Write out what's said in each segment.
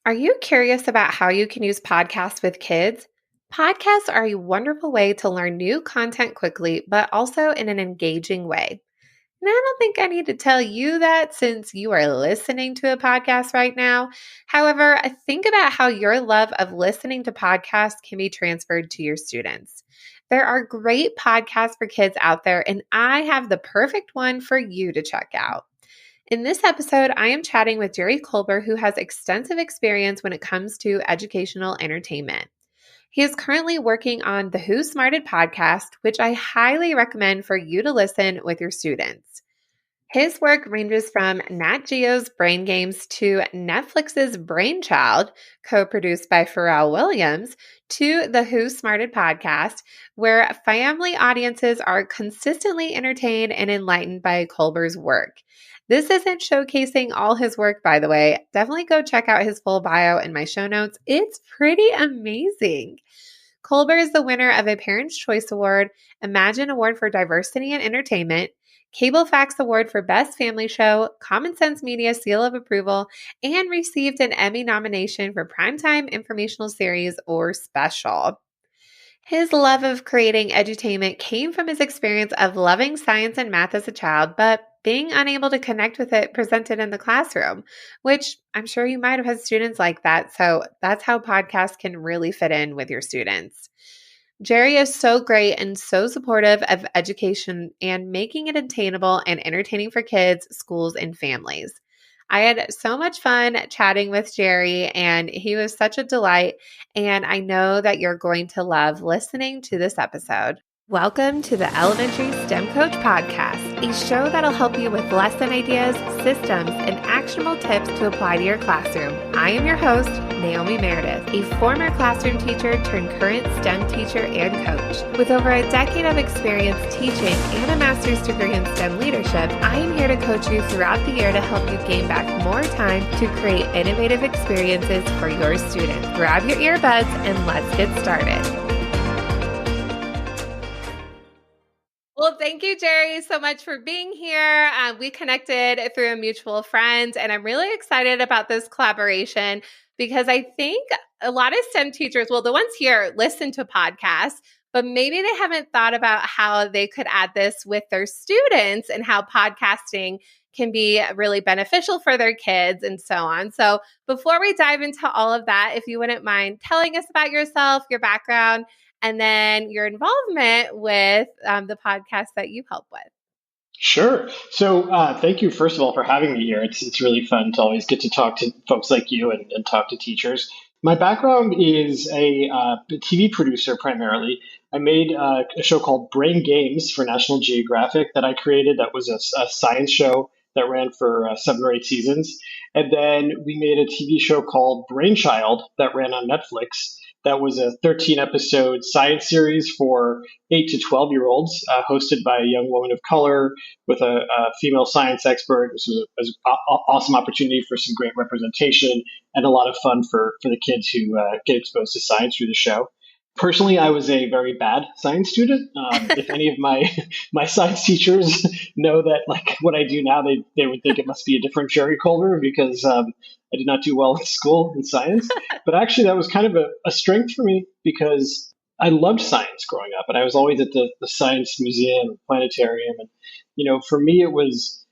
Are you curious about how you can use podcasts with kids? Podcasts are a wonderful way to learn new content quickly, but also in an engaging way. And I don't think I need to tell you that since you are listening to a podcast right now. However, think about how your love of listening to podcasts can be transferred to your students. There are great podcasts for kids out there, and I have the perfect one for you to check out. In this episode, I am chatting with Jerry Kolber, who has extensive experience when it comes to educational entertainment. He is currently working on the Who Smarted podcast, which I highly recommend for you to listen with your students. His work ranges from Nat Geo's Brain Games to Netflix's Brainchild, co-produced by Pharrell Williams, to the Who Smarted podcast, where family audiences are consistently entertained and enlightened by Kolber's work. This isn't showcasing all his work, by the way. Definitely go check out his full bio in my show notes. It's pretty amazing. Kolber is the winner of a Parents' Choice Award, Imagine Award for Diversity in Entertainment, Cable Facts Award for Best Family Show, Common Sense Media Seal of Approval, and received an Emmy nomination for Primetime Informational Series or Special. His love of creating edutainment came from his experience of loving science and math as a child, but being unable to connect with it presented in the classroom, which I'm sure you might have had students like that. So that's how podcasts can really fit in with your students. Jerry is so great and so supportive of education and making it attainable and entertaining for kids, schools, and families. I had so much fun chatting with Jerry, and he was such a delight, and I know that you're going to love listening to this episode. Welcome to the Elementary STEM Coach Podcast, a show that'll help you with lesson ideas, systems, and actionable tips to apply to your classroom. I am your host, Naomi Meredith, a former classroom teacher turned current STEM teacher and coach. With over a decade of experience teaching and a master's degree in STEM leadership, I am here to coach you throughout the year to help you gain back more time to create innovative experiences for your students. Grab your earbuds and let's get started. Well, thank you, Jerry, so much for being here. We connected through a mutual friend, and I'm really excited about this collaboration because I think a lot of STEM teachers, well, the ones here listen to podcasts, but maybe they haven't thought about how they could add this with their students and how podcasting can be really beneficial for their kids and so on. So before we dive into all of that, if you wouldn't mind telling us about yourself, your background, and then your involvement with the podcast that you help with. Sure. So thank you, first of all, for having me here. It's really fun to always get to talk to folks like you and talk to teachers. My background is a TV producer primarily. I made a show called Brain Games for National Geographic that I created. That was a science show that ran for 7 or 8 seasons. And then we made a TV show called Brainchild that ran on Netflix. That was a 13-episode science series for 8 to 12-year-olds, hosted by a young woman of color with a female science expert. This was an awesome opportunity for some great representation and a lot of fun for the kids who get exposed to science through the show. Personally, I was a very bad science student. If any of my science teachers know that, like what I do now, they would think it must be a different Jerry Kolber because I did not do well in school in science. But actually, that was kind of a strength for me because I loved science growing up, and I was always at the science museum, planetarium, and for me, it was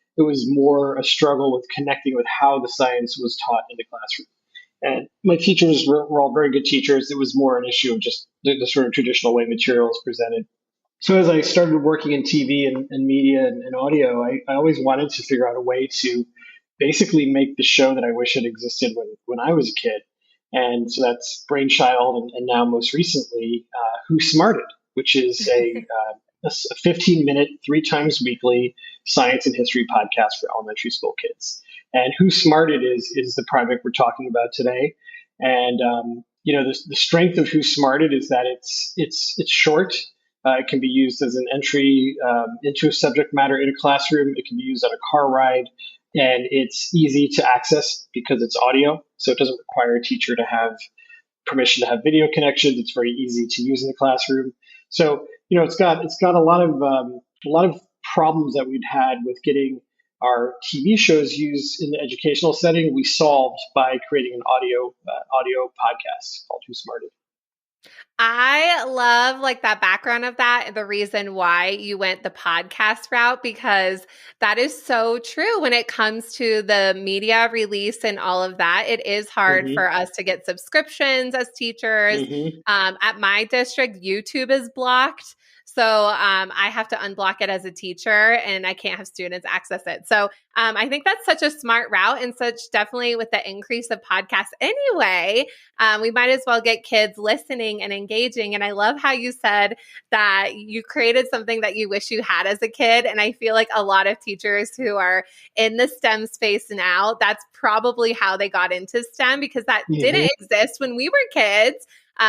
more a struggle with connecting with how the science was taught in the classroom. And my teachers were all very good teachers. It was more an issue of just the sort of traditional way material is presented. So as I started working in TV and media and audio, I always wanted to figure out a way to basically make the show that I wish had existed when I was a kid. And so that's Brainchild, and now most recently, Who Smarted, which is a 15-minute, 3 times weekly science and history podcast for elementary school kids. And Who Smarted is the project we're talking about today. And the strength of Who Smarted is that it's short. It can be used as an entry into a subject matter in a classroom. It can be used on a car ride, and it's easy to access because it's audio. So it doesn't require a teacher to have permission to have video connections. It's very easy to use in the classroom. So it's got a lot of problems that we'd had with getting our TV shows used in the educational setting, we solved by creating an audio podcast called Who Smarted. I love like that background of that, the reason why you went the podcast route, because that is so true when it comes to the media release and all of that. It is hard Hmm. for us to get subscriptions as teachers. Hmm. At my district, YouTube is blocked. So I have to unblock it as a teacher and I can't have students access it. So I think that's such a smart route and such definitely with the increase of podcasts anyway. We might as well get kids listening and engaging. And I love how you said that you created something that you wish you had as a kid. And I feel like a lot of teachers who are in the STEM space now, that's probably how they got into STEM because that Hmm. didn't exist when we were kids.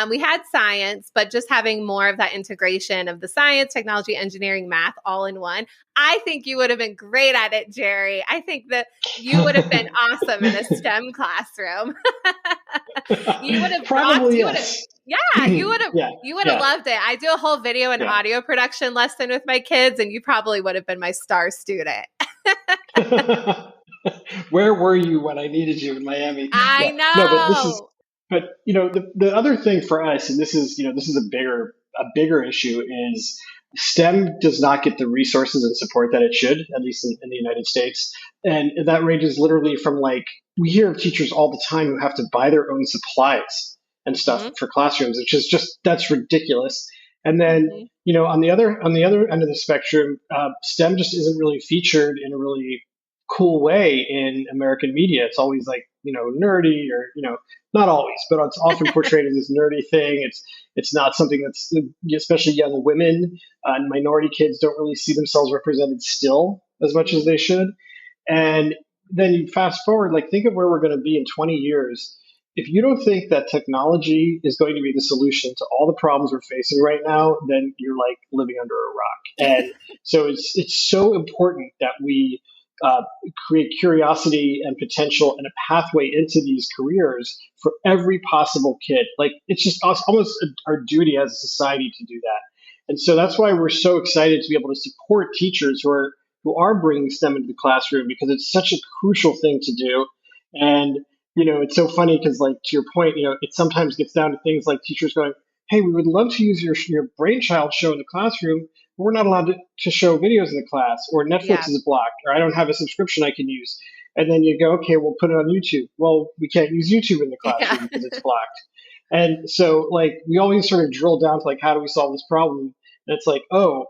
We had science, but just having more of that integration of the science, technology, engineering, math all in one. I think you would have been great at it, Jerry. I think that you would have been awesome in a STEM classroom. You would have rocked. Probably You would have, yes. yeah, Yeah, you would have yeah, loved it. I do a whole video and yeah. audio production lesson with my kids, and you probably would have been my star student. Where were you when I needed you in Miami? I Yeah, no, but this is, know. but the other thing for us, and this is a bigger issue is STEM does not get the resources and support that it should, at least in the United States, and that ranges literally from like we hear of teachers all the time who have to buy their own supplies and stuff Hmm. for classrooms, which is just that's ridiculous. And then Hmm. on the other end of the spectrum, STEM just isn't really featured in a really cool way in American media. It's always like nerdy or not always, but it's often portrayed as this nerdy thing. It's not something that's especially young women and minority kids don't really see themselves represented still as much as Hmm. they should. And then you fast forward, like think of where we're going to be in 20 years. If you don't think that technology is going to be the solution to all the problems we're facing right now, then you're like living under a rock. And so it's so important that we uh, create curiosity and potential and a pathway into these careers for every possible kid. Like it's just almost our duty as a society to do that. And so that's why we're so excited to be able to support teachers who are bringing STEM into the classroom because it's such a crucial thing to do. And it's so funny because, like to your point, it sometimes gets down to things like teachers going, "Hey, we would love to use your brainchild show in the classroom, but we're not allowed to show videos in the class, or Netflix Yeah. is blocked, or I don't have a subscription I can use." And then you go, "Okay, we'll put it on YouTube." Well, we can't use YouTube in the Yeah. classroom because it's blocked. And so, like, we always sort of drill down to like, how do we solve this problem? And it's like, oh,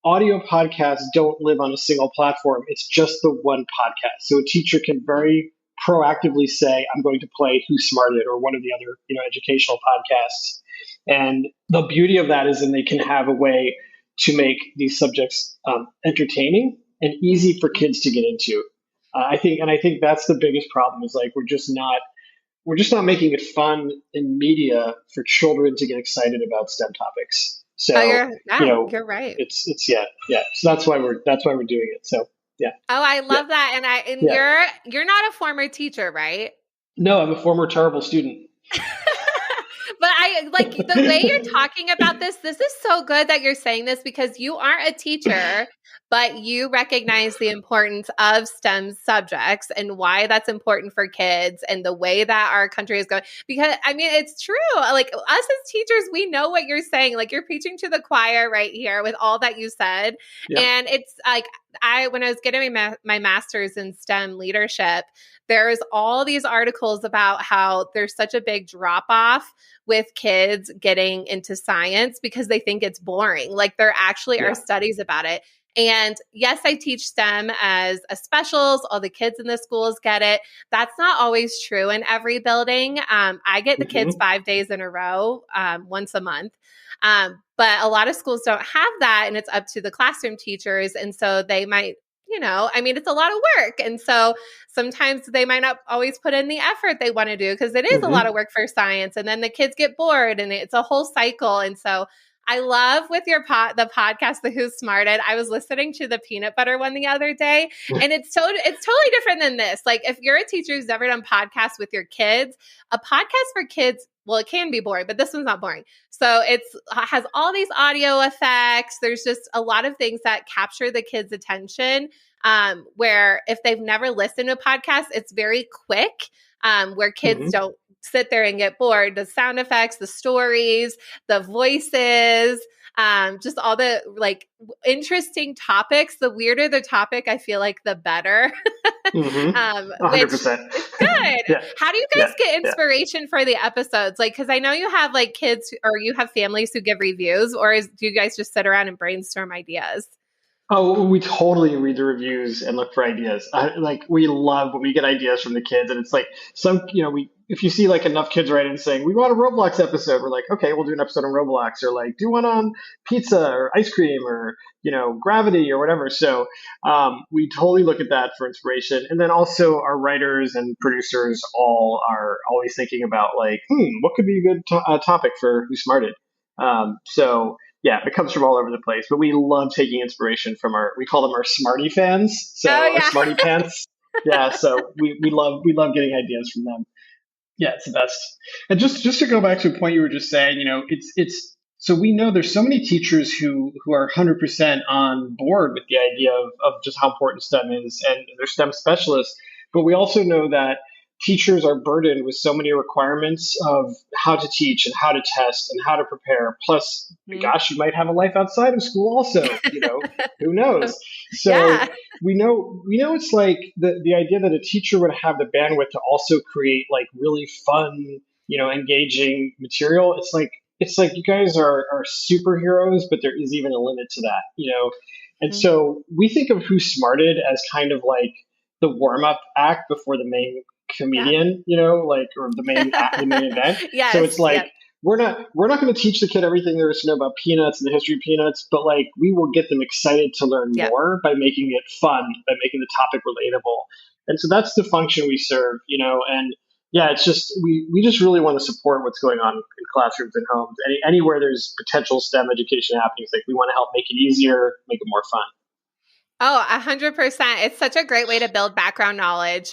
audio podcasts don't live on a single platform. It's just the one podcast. So a teacher can very proactively say, I'm going to play Who Smarted or one of the other, educational podcasts. And the beauty of that is then they can have a way to make these subjects entertaining and easy for Mhm. kids to get into. I think that's the biggest problem is like we're just not making it fun in media for children to get excited about STEM topics. Oh, So, you know, you're right. it's yeah, yeah. So that's why we're doing it. So yeah, Oh, I yeah, love that. And yeah. you're not a former teacher, right? No, I'm a former terrible student. But I like the way you're talking about this. This is so good that you're saying this because you aren't a teacher, but you recognize the importance of STEM subjects and why that's important for kids and the way that our country is going. Because I mean, it's true. Like us as teachers, we know what you're saying. Like you're preaching to the choir right here with all that you said. Yep. And it's like when I was getting my master's in STEM leadership, there's all these articles about how there's such a big drop off with kids getting into science because they think it's boring. Like there actually are Yeah. studies about it. And yes, I teach STEM as a specials. All the kids in the schools get it. That's not always true in every building. I get the kids Hmm. 5 days in a row, once a month. But a lot of schools don't have that, and it's up to the classroom teachers. And so they might, I mean, it's a lot of work. And so sometimes they might not always put in the effort they want to do because it is a lot Hmm. of work for science. And then the kids get bored and it's a whole cycle. And so I love with your the podcast, The Who Smarted. I was listening to the peanut butter one the other day, and it's totally different than this. Like if you're a teacher who's never done podcasts with your kids, a podcast for kids, well, it can be boring, but this one's not boring. So it's has all these audio effects. There's just a lot of things that capture the kids' attention. Where if they've never listened to a podcast, it's very quick. Where kids Hmm. don't sit there and get bored. The sound effects, the stories, the voices, just all the like interesting topics. The weirder the topic, I feel like the better. Hmm. Which 100%. is good. Yeah. How do you Yeah. guys get Yeah. inspiration for the episodes? Like, because I know you have like kids or you have families who give reviews, or do you guys just sit around and brainstorm ideas? Oh, we totally read the reviews and look for ideas. Like we love when we get ideas from the kids, and it's like we if you see like enough kids write in saying we want a Roblox episode, we're like, okay, we'll do an episode on Roblox, or like do one on pizza or ice cream or gravity or whatever. So we totally look at that for inspiration, and then also our writers and producers all are always thinking about like, what could be a good topic for Who Smarted. So yeah, it comes from all over the place, but we love taking inspiration from we call them our Smarty fans. Oh So our yeah. Smarty pants. Yeah. So we love getting ideas from them. Yeah, it's the best. And just to go back to a point you were just saying, it's so we know there's so many teachers who are 100% on board with the idea of just how important STEM is, and they're STEM specialists. But we also know that teachers are burdened with so many requirements of how to teach and how to test and how to prepare. Plus, Mhm. gosh, you might have a life outside of school also. Who knows? So Yeah. we know it's like the idea that a teacher would have the bandwidth to also create like really fun, engaging material. It's like you guys are superheroes, but there is even a limit to that. And Mhm. so we think of Who Smarted as kind of like the warm up act before the main Yeah. comedian, like or the main event. So Yes. it's like Yep. we're not going to teach the kid everything there is to know about peanuts and the history of peanuts, but like we will get them excited to learn Yep. more by making it fun, by making the topic relatable. And so that's the function we serve. And yeah, it's just we just really want to support what's going on in classrooms and homes. Anywhere there's potential STEM education happening, it's like we want to help make it easier, make it more fun. Oh, 100%. It's such a great way to build background knowledge.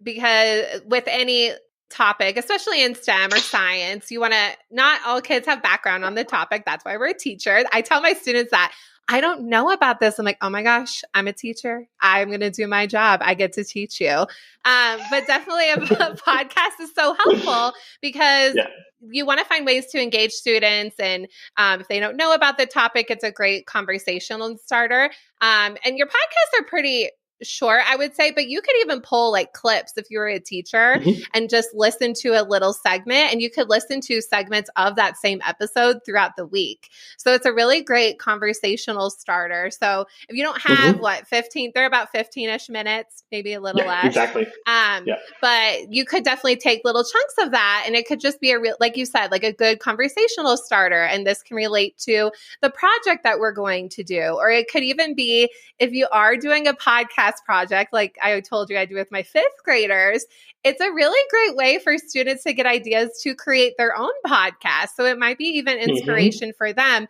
Because with any topic, especially in STEM or science, you want to, not all kids have background on the topic. That's why we're a teacher. I tell my students that I don't know about this. I'm like, oh my gosh, I'm a teacher. I'm going to do my job. I get to teach you. But definitely a podcast is so helpful because Yeah. you want to find ways to engage students. And if they don't know about the topic, it's a great conversational starter. And your podcasts are pretty short, I would say, but you could even pull like clips if you were a teacher Hmm. and just listen to a little segment, and you could listen to segments of that same episode throughout the week. So it's a really great conversational starter. So if you don't have Hmm. 15, they're about 15-ish minutes, maybe a little Yeah, less. exactly. Yeah. But you could definitely take little chunks of that, and it could just be a real, like you said, like a good conversational starter. And this can relate to the project that we're going to do, or it could even be if you are doing a podcast project, like I told you I do with my fifth graders, it's a really great way for students to get ideas to create their own podcast. So it might be even Hmm. inspiration for them.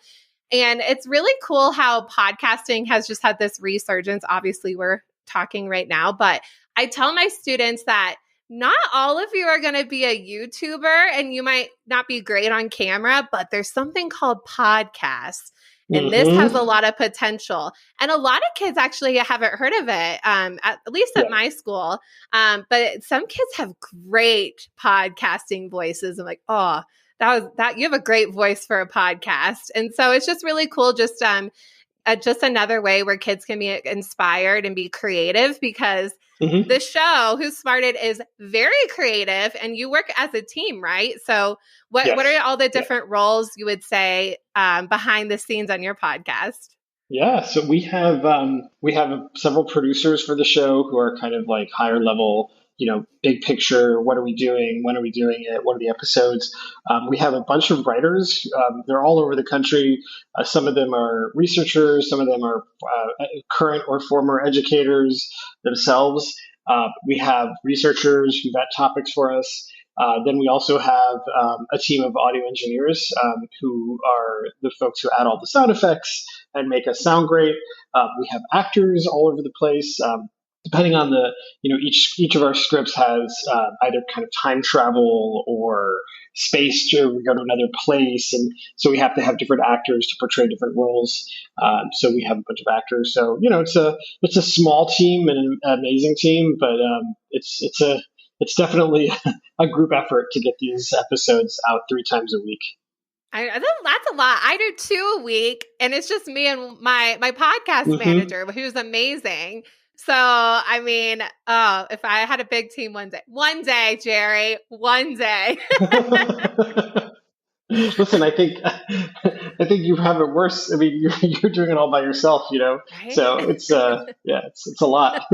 And it's really cool how podcasting has just had this resurgence. Obviously, we're talking right now, but I tell my students that not all of you are going to be a YouTuber and you might not be great on camera, but there's something called podcasts. And this has a Hmm. lot of potential. And a lot of kids actually haven't heard of it, at least Yeah. at my school. But some kids have great podcasting voices. I'm like, oh, that you have a great voice for a podcast. And so it's just really cool. Just another way where kids can be inspired and be creative, because Hmm. the show Who's Smarted is very creative, and you work as a team, right? So what Yes. are all the Yeah. different roles you would say behind the scenes on your podcast? Yeah, so we have several producers for the show who are kind of like higher level, big picture. What are we doing? When are we doing it? What are the episodes? We have a bunch of writers. They're all over the country. Some of them are researchers. Some of them are current or former educators themselves. We have researchers who vet topics for us. Then we also have a team of audio engineers who are the folks who add all the sound effects and make us sound great. We have actors all over the place. Depending on each of our scripts has either kind of time travel or space to we go to another place, and so we have to have different actors to portray different roles. So we have a bunch of actors. So it's a small team and an amazing team, but it's definitely a group effort to get these episodes out 3 times a week. That's a lot. I do 2 a week, and it's just me and my podcast Mm-hmm. manager, who's amazing. So, I mean, oh, if I had a big team one day, Jerry, one day. Listen, I think you have it worse. I mean, you're doing it all by yourself, Right? So it's a lot.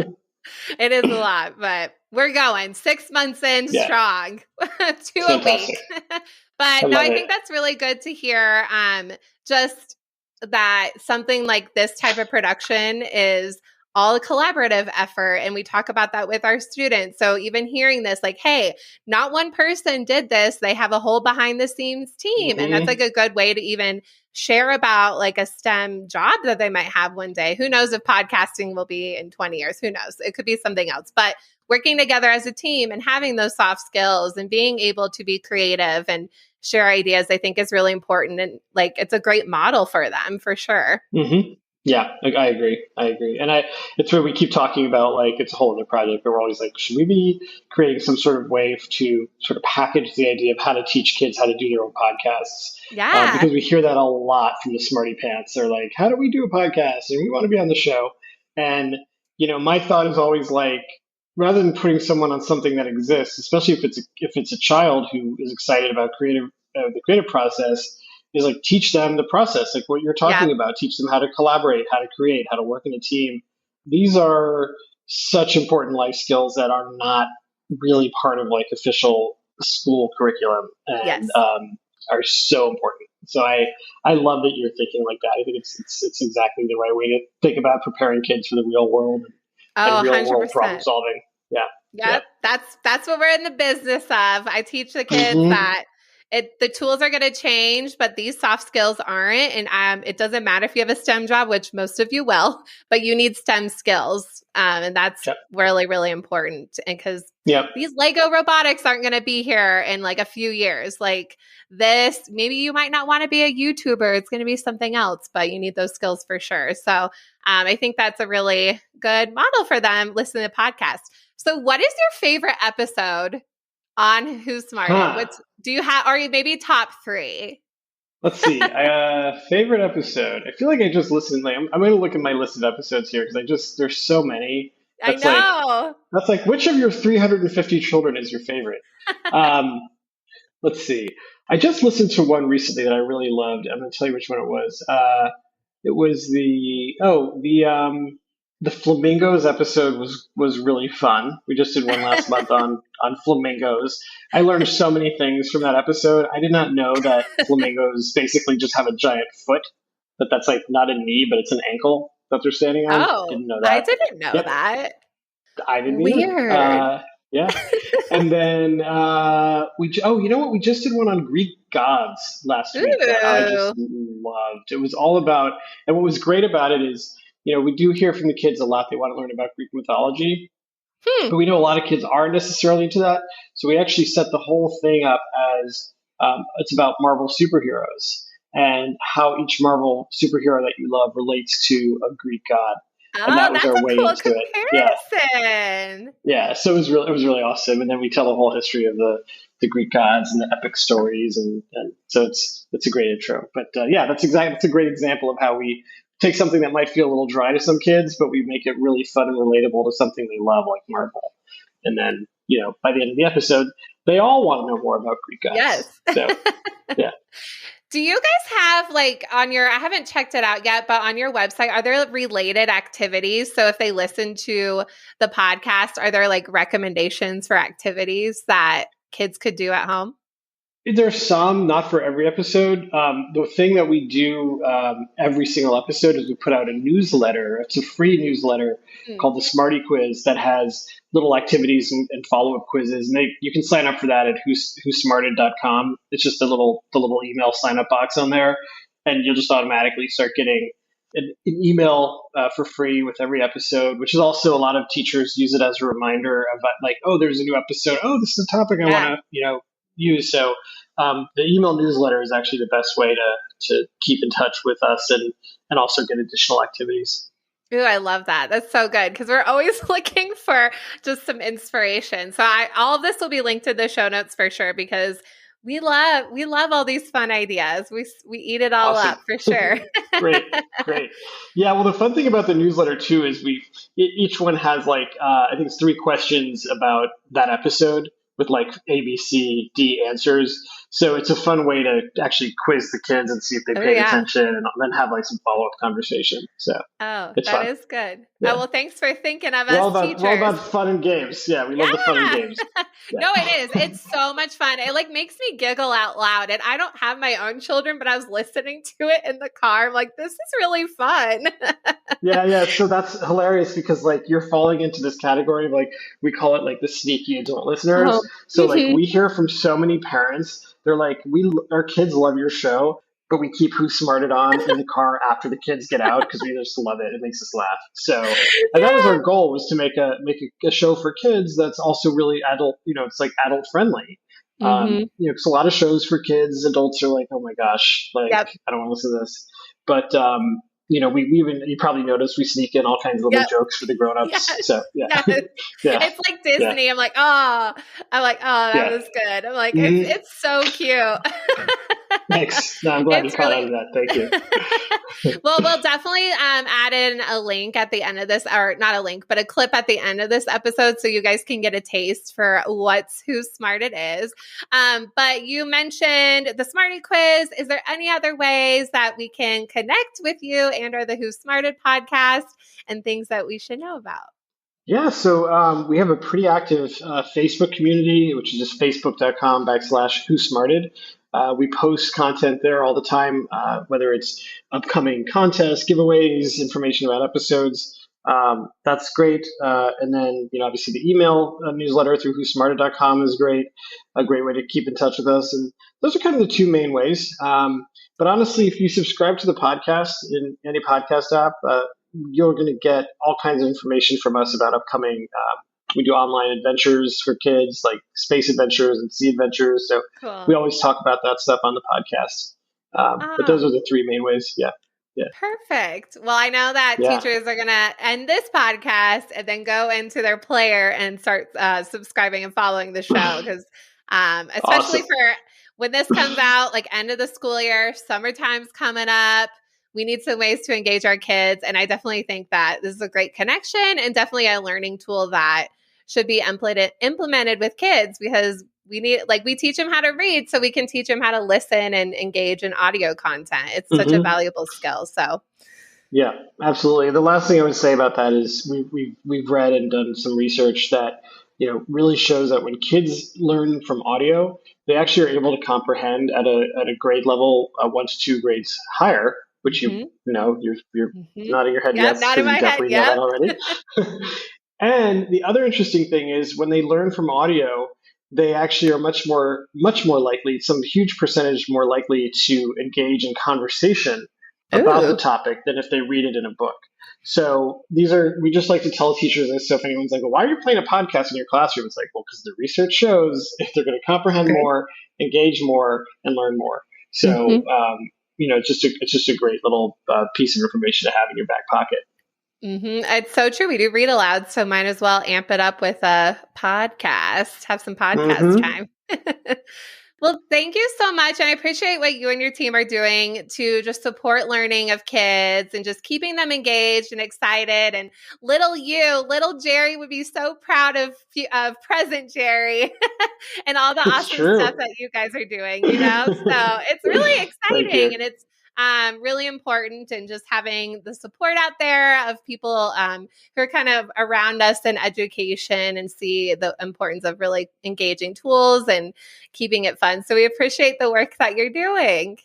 It is a lot, but we're going 6 months in Yeah, strong, 2 it's a fantastic. week. I But no, love I it. think that's really good to hear. Just that something like this type of production is all a collaborative effort. And we talk about that with our students. So even hearing this, like, hey, not one person did this, they have a whole behind the scenes team. And that's Hmm. like a good way to even share about like a STEM job that they might have one day. Who knows if podcasting will be in 20 years? Who knows? It could be something else. But working together as a team and having those soft skills and being able to be creative and share ideas, I think is really important. And like, it's a great model for them for sure. Hmm. Yeah, I agree. I agree. And it's where we keep talking about like it's a whole other project, but we're always like, should we be creating some sort of way to sort of package the idea of how to teach kids how to do their own podcasts? Yeah. Because we hear that a lot from the smarty pants. They're like, how do we do a podcast? And we want to be on the show. And my thought is always like, rather than putting someone on something that exists, especially if it's a child who is excited about the creative process, is like teach them the process, like what you're Yeah. talking about. Teach them how to collaborate, how to create, how to work in a team. These are such important life skills that are not really part of like official school curriculum and Yes. are so important. So I love that you're thinking like that. I think it's exactly the right way to think about preparing kids for the real world and Oh, real world problem 100%. solving. Yeah, yeah. Yep, that's what we're in the business of. I teach the kids Hmm. that the tools are going to change, but these soft skills aren't. And it doesn't matter if you have a STEM job, which most of you will, but you need STEM skills, and that's Yep. really really important. And because Yep. these Lego robotics aren't going to be here in like a few years, like this, maybe you might not want to be a YouTuber. It's going to be something else, but you need those skills for sure. So I think that's a really good model for them. Listen to the podcast. So, what is your favorite episode on Who's Smarted? Huh. What's do you have? Are you maybe top 3? Let's see. Favorite episode. I feel like I just listened. Like I'm going to look at my list of episodes here because there's so many. I That's like know. which of your 350 children is your favorite? Um, let's see. I just listened to one recently that I really loved. I'm going to tell you which one it was. It was the flamingos episode was really fun. We just did one last month on flamingos. I learned so many things from that episode. I did not know that flamingos basically just have a giant foot. That's like not a knee, but it's an ankle that they're standing on. Oh, Didn't know I that. didn't know Yep, that. I didn't either. Weird. Yeah, and then you know what? We just did one on Greek gods last week that I just Ooh. loved. It was all about, and what was great about it is, we do hear from the kids a lot. They want to learn about Greek mythology, Hmm. but we know a lot of kids aren't necessarily into that. So we actually set the whole thing up as it's about Marvel superheroes and how each Marvel superhero that you love relates to a Greek god, and Oh, that was that's our a way cool into it. Yeah, comparison. yeah, so it was really awesome, and then we tell the whole history of the Greek gods and the epic stories, and so it's a great intro. But yeah, that's a great example of how we take something that might feel a little dry to some kids, but we make it really fun and relatable to something they love, like Marvel. And then by the end of the episode, they all want to know more about Greek gods. Yes. So yeah. Do you guys have like on your, I haven't checked it out yet, but on your website, are there related activities? So if they listen to the podcast, are there like recommendations for activities that kids could do at home? There's some, not for every episode. The thing that we do every single episode is we put out a newsletter. It's a free newsletter Mm. called the Smarty Quiz that has little activities and follow up quizzes. And you can sign up for that at whosmarted.com. It's just the little email sign up box on there, and you'll just automatically start getting an email for free with every episode. Which is also, a lot of teachers use it as a reminder of like, oh, there's a new episode. Oh, this is a topic I want Yeah. to use. So the email newsletter is actually the best way to keep in touch with us and also get additional activities. Ooh, I love that. That's so good because we're always looking for just some inspiration. So all of this will be linked to the show notes for sure because we love all these fun ideas. We eat it all Awesome. up for sure. Great, great. Yeah, well, the fun thing about the newsletter too is each one has like I think it's 3 questions about that episode with like A, B, C, D answers. So it's a fun way to actually quiz the kids and see if they Oh paid yeah. attention, and then have like some follow up conversation. So Oh, it's that fun. is good. Oh, Yeah, well, thanks for thinking of we're all us about we're all teachers. about fun and games. Yeah, we love the fun and Yeah. games. Yeah. No, it is. It's so much fun. It like makes me giggle out loud. And I don't have my own children, but I was listening to it in the car. I'm like, this is really fun. Yeah, yeah. So that's hilarious because like you're falling into this category of like, we call it like the sneaky adult listeners. Oh. So like Mhm. we hear from so many parents, they're like, our kids love your show, but we keep Who Smarted on in the car after the kids get out because we just love it. It makes us laugh. So, and that was Yeah. our goal, was to make a show for kids that's also really adult. It's like adult friendly. Hmm. Because a lot of shows for kids, adults are like, oh my gosh, like Yep. I don't want to listen to this. But we even, you probably noticed, we sneak in all kinds of little Yep. jokes for the grown-ups. Yes. So yeah, Yes. yeah, It's like yeah, Disney. I'm like, oh, that yeah. was good. I'm like, it's hmm it's so cute. Thanks. No, I'm glad you It's caught on to really that. Thank you. well, we'll definitely add in a link at the end of this, or not a link, but a clip at the end of this episode so you guys can get a taste for who smart it is. But you mentioned the Smarty quiz. Is there any other ways that we can connect with you and or the Who Smarted podcast and things that we should know about? Yeah, so we have a pretty active Facebook community, which is just facebook.com/whosmarted. We post content there all the time, whether it's upcoming contests, giveaways, information about episodes. That's great. And then, obviously the email newsletter through whosmarted.com is great, a great way to keep in touch with us. And those are kind of the two main ways. But honestly, if you subscribe to the podcast in any podcast app, you're going to get all kinds of information from us about upcoming. We do online adventures for kids, like space adventures and sea adventures. So we Cool. always talk about that stuff on the podcast. But those Oh, are the 3 main ways. Yeah, yeah, perfect. Well, I know that yeah. teachers are going to end this podcast and then go into their player and start subscribing and following the show because, especially Awesome. for when this comes out, like end of the school year, summertime's coming up. We need some ways to engage our kids. And I definitely think that this is a great connection and definitely a learning tool that should be implemented with kids because we teach them how to read so we can teach them how to listen and engage in audio content. It's such a hmm valuable skill. So, Yeah, absolutely. The last thing I would say about that is we've read and done some research that really shows that when kids learn from audio, they actually are able to comprehend at a grade level 1 to 2 grades higher, which hmm you're hmm nodding your head Yep, yes not in because you my head. definitely know that Yep. already. And the other interesting thing is when they learn from audio, they actually are much more likely, some huge percentage more likely to engage in conversation about the Ooh. topic than if they read it in a book. So we just like to tell teachers this. So if anyone's like, well, why are you playing a podcast in your classroom? It's like, well, because the research shows if they're going to comprehend Great. more, engage more, and learn more. So, Hmm. it's just a great little piece of information to have in your back pocket. It's so true. We do read aloud, so might as well amp it up with a podcast, have some podcast hmm time. Well, thank you so much. And I appreciate what you and your team are doing to just support learning of kids and just keeping them engaged and excited. And little Jerry would be so proud of present Jerry and all the It's awesome stuff true. that you guys are doing, So it's really Thank exciting. you. And it's Really important, and just having the support out there of people who are kind of around us in education and see the importance of really engaging tools and keeping it fun. So we appreciate the work that you're doing.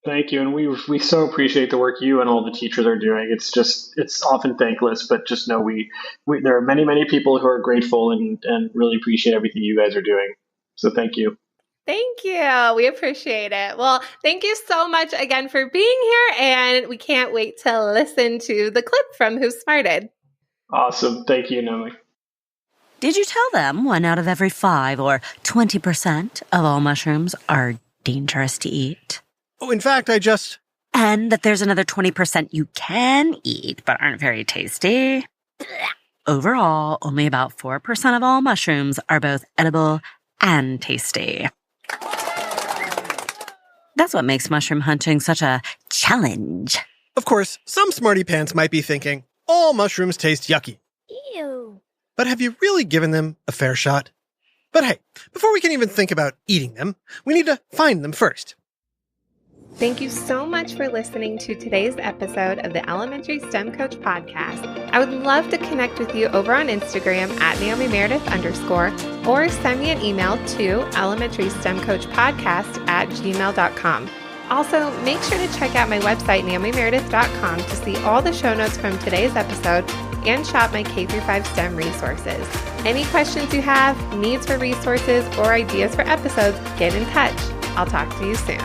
Thank you, and we so appreciate the work you and all the teachers are doing. It's often thankless, but just know we there are many people who are grateful and really appreciate everything you guys are doing. So thank you. Thank you. We appreciate it. Well, thank you so much again for being here, and we can't wait to listen to the clip from Who Smarted. Awesome. Thank you, Naomi. Did you tell them 1 out of every 5 or 20% of all mushrooms are dangerous to eat? Oh, in fact, I just... And that there's another 20% you can eat but aren't very tasty? Overall, only about 4% of all mushrooms are both edible and tasty. That's what makes mushroom hunting such a challenge. Of course, some smarty pants might be thinking, all mushrooms taste yucky. Ew. But have you really given them a fair shot? But hey, before we can even think about eating them, we need to find them first. Thank you so much for listening to today's episode of the Elementary STEM Coach Podcast. I would love to connect with you over on Instagram at NaomiMeredith_ or send me an email to elementarystemcoachpodcast@gmail.com. Also, make sure to check out my website, NaomiMeredith.com, to see all the show notes from today's episode and shop my K-5 STEM resources. Any questions you have, needs for resources, or ideas for episodes, get in touch. I'll talk to you soon.